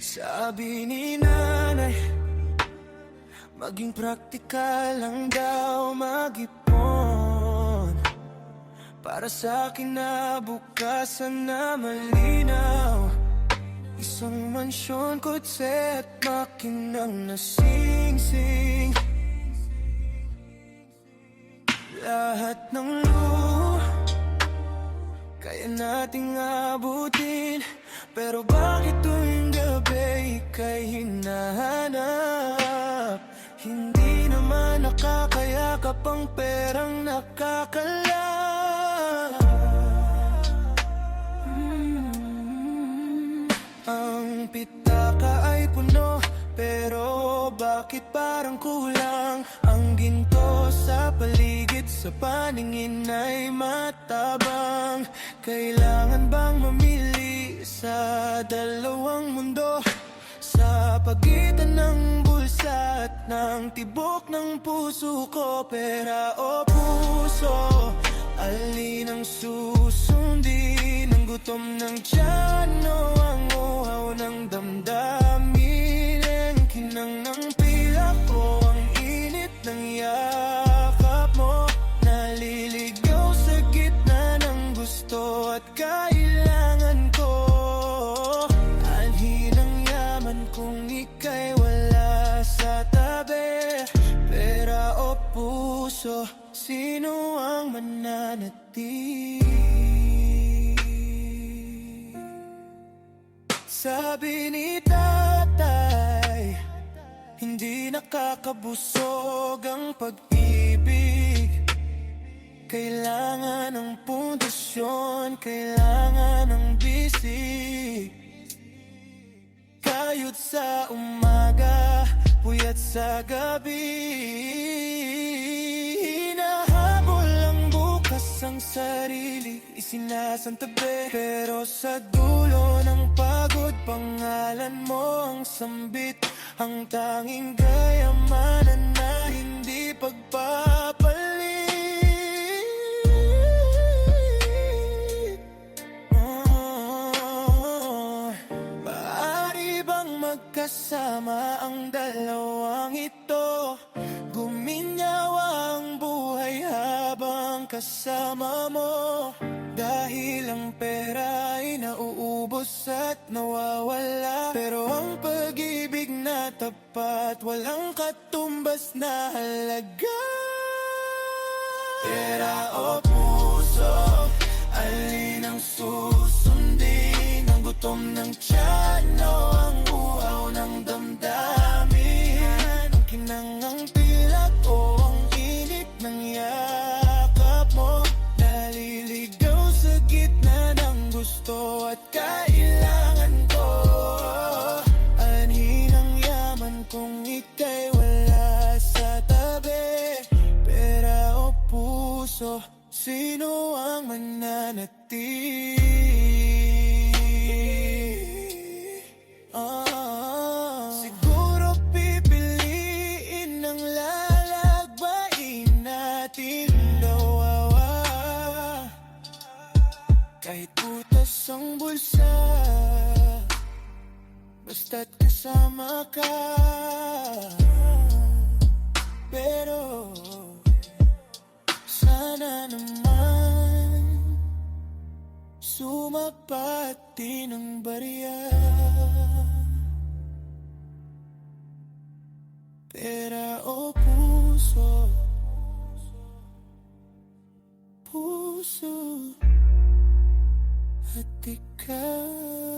Sabi ni nanay, maging praktikal lang daw mag-ipon, para sa kinabukasan na malinaw. Isang mansyon, kotse at makinang nasingsing, lahat ng luho kaya nating abutin. Pero bakit tuwing gabi ika'y hinahanap? Hindi naman nakakayakap ang perang nakakalap. Ang pitaka ay puno, pero bakit parang kulang? Ang ginto sa paligid, sa paningin ay matabang. Kailangan bang mamili sa dalawang mundo? Sa pagitan ng bulsa at ng tibok ng puso ko, pera o puso, alin ang susundin? Ang gutom ng tiyan o ang uhaw ng damdamin? Ang kinang ng pila ko, ang init ng yakap mo, naliligaw sa gitna ng gusto at kailangan ko. Anhin ang yaman kung ika'y wala sa tabi. Pera o puso, sino ang mananatili? Sabi ni tatay, hindi nakakabusog ang pag-ibig. Kailangan ng pundasyon, kailangan ng bisig. Kayod sa umaga, puyat sa gabi. Hinahabol ang bukas ang sarili, isinasantabi. Pero sa dulo ng pagod, pangalan mo ang sambit. Ang tanging kayamanan na hindi pagpapalit. Maaari bang magkasama ang dalawang ito? Guminyawa ang buhay habang kasama mo. Dahil ang pera ay nauubos at nawawala, pero ang pag-ibig na tapat, walang katumbas na halaga. Pera o puso, alin ang susundin? Ang gutom ng tiyan o ang uhaw ng damdamin? Ang kinang ang pilak o ang init ng yakap mo, naliligaw sa gitna ng gusto at kailangan ko. Anhin ang yaman kung ika'y wala sa tabi. Pera o puso, sino ang mananatili? Siguro pipiliin ang lalagbayin natin dawawa. Kahit butas ang bulsa, basta't kasama ka. Pero sana naman sumapat din ang barya. Pera o puso, puso at ikaw.